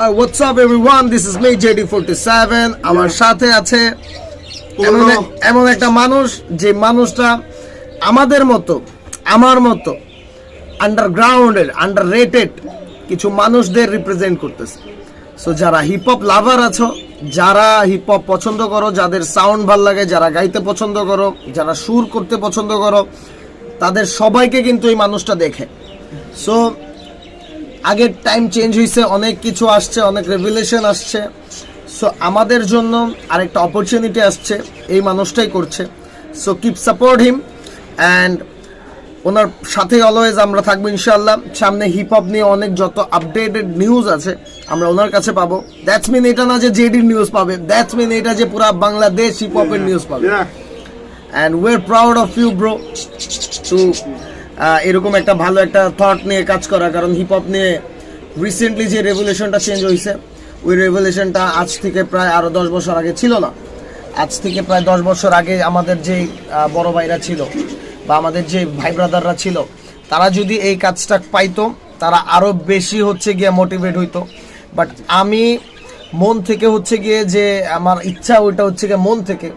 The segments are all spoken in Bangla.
What's up everyone, this is me JD47. আমার সাথে আছে এমন একটা মানুষ যে মানুষটা আমাদের মতো আমার মতো আন্ডারগ্রাউন্ডের আন্ডাররেটেড কিছু মানুষদের রিপ্রেজেন্ট করতেছে। সো যারা হিপ হপ লাভার আছো, যারা হিপ হপ পছন্দ করো, যাদের সাউন্ড ভাল লাগে, যারা গাইতে পছন্দ করো, যারা সুর করতে পছন্দ করো, তাদের সবাইকে কিন্তু এই মানুষটা দেখে। সো আগের টাইম চেঞ্জ হয়েছে, অনেক কিছু আসছে, অনেক রেভেলেশন আসছে। সো আমাদের জন্য আরেকটা অপরচুনিটি আসছে, এই মানুষটাই করছে। So keep support him and ওনার সাথে অলওয়েজ আমরা থাকবো ইনশাল্লাহ। সামনে হিপ হপ নিয়ে অনেক যত আপডেটেড নিউজ আছে আমরা ওনার কাছে পাবো। দ্যাটস মিন এটা না যে জেডির নিউজ পাবে, দ্যাটস মিন এটা যে পুরা বাংলাদেশ হিপ হপের নিউজ পাবে। And we are proud of you bro to এরকম একটা ভালো একটা থট নিয়ে কাজ করা। কারণ হিপ হপ নিয়ে রিসেন্টলি যে রেভলিউশনটা চেঞ্জ হয়েছে, ওই রেভলিউশনটা আজ থেকে প্রায় আরো 10 বছর আগে ছিল না। আজ থেকে প্রায় 10 বছর আগে আমাদের যে বড় ভাইরা ছিল বা আমাদের যে ভাই ব্রাদাররা ছিল, তারা যদি এই কাজটা পাইতো তারা আরো বেশি হচ্ছে গিয়ে মোটিভেট হইতো। বাট আমি মন থেকে হচ্ছে গিয়ে যে আমার ইচ্ছা, ওইটা হচ্ছে গিয়ে মন থেকে,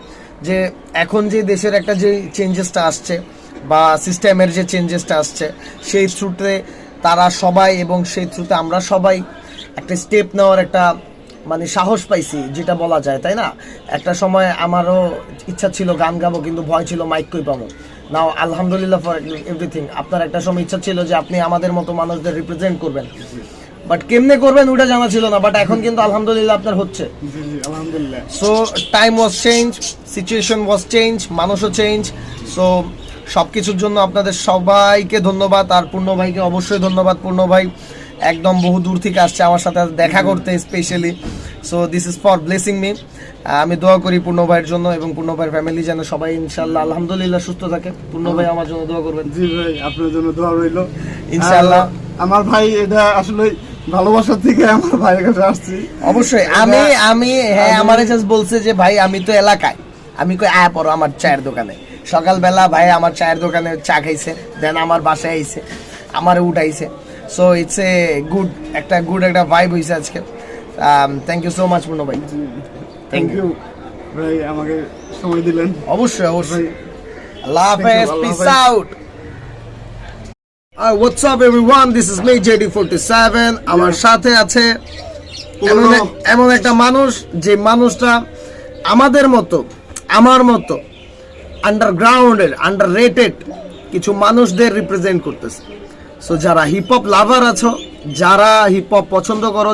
যে এখন যে দেশের একটা যে চেঞ্জেসটা আসছে বা সিস্টেমের যে চেঞ্জেসটা আসছে, সেই থ্রুতে তারা সবাই এবং সেই থ্রুতে আমরা সবাই একটা স্টেপ নেওয়ার একটা মানে সাহস পাইছি, যেটা বলা যায়, তাই না? একটা সময় আমারও ইচ্ছা ছিল গান গাবো, কিন্তু ভয় ছিল মাইক কই পাবো। নাও আলহামদুলিল্লাহ ফর এভরিথিং। আপনার একটা সময় ইচ্ছা ছিল যে আপনি আমাদের মতো মানুষদের রিপ্রেজেন্ট করবেন, বাট কেমনে করবেন ওটা জানা ছিল না। বাট এখন কিন্তু আলহামদুলিল্লাহ আপনার হচ্ছে। So time was change, situation was change, মানুষও চেঞ্জ। সো সব কিছুর জন্য আপনাদের সবাইকে ধন্যবাদ। আর পূর্ণ ভাইকে অবশ্যই ধন্যবাদ। পূর্ণ ভাই একদম বহু দূর থেকে আসছে আমার সাথে দেখা করতে specially. So this is for blessing me. আমি দোয়া করি পূর্ণ ভাইয়ের জন্য এবং পূর্ণ ভাইয়ের ফ্যামিলি যেন সবাই ইনশাল্লাহ আলহামদুলিল্লাহ সুস্থ থাকে। পূর্ণ ভাই আমার জন্য দোয়া করবেন। জি ভাই, আপনার জন্য দোয়া রইল ইনশাল্লাহ। আমার ভাই এটা আসলে ভালোবাসা থেকে আমার ভাইয়ের কাছে আসছি। অবশ্যই আমি হ্যাঁ, আমারে জাস্ট বলছে যে ভাই আমি তো এলাকায়, আমি কই আয়া পড়ো আমার চায়ের দোকানে। সকালবেলা ভাই আমার চায়ের দোকানে চা খাইছে, দেন আমার বাসায় আইছে, আমার উঠাইছে। সো ইটস এ গুড একটা ভাইব হয়েছে আজকে। থ্যাংক ইউ সো মাচ পূর্ণ ভাই। থ্যাংক ইউ ভাই, আমাকে সময় দিলেন। অবশ্যই অবশ্যই। আল্লাহ হাফেজ, piece out. What's up everyone, this is me JD47. আমার সাথে আছে এমন একটা মানুষ যে মানুষটা আমাদের মতো আমার মতো আন্ডারগ্রাউন্ডের আন্ডাররেটেড কিছু মানুষদের রিপ্রেজেন্ট করতেছে। সো যারা হিপ হপ লাভার আছো, যারা হিপ হপ পছন্দ করো,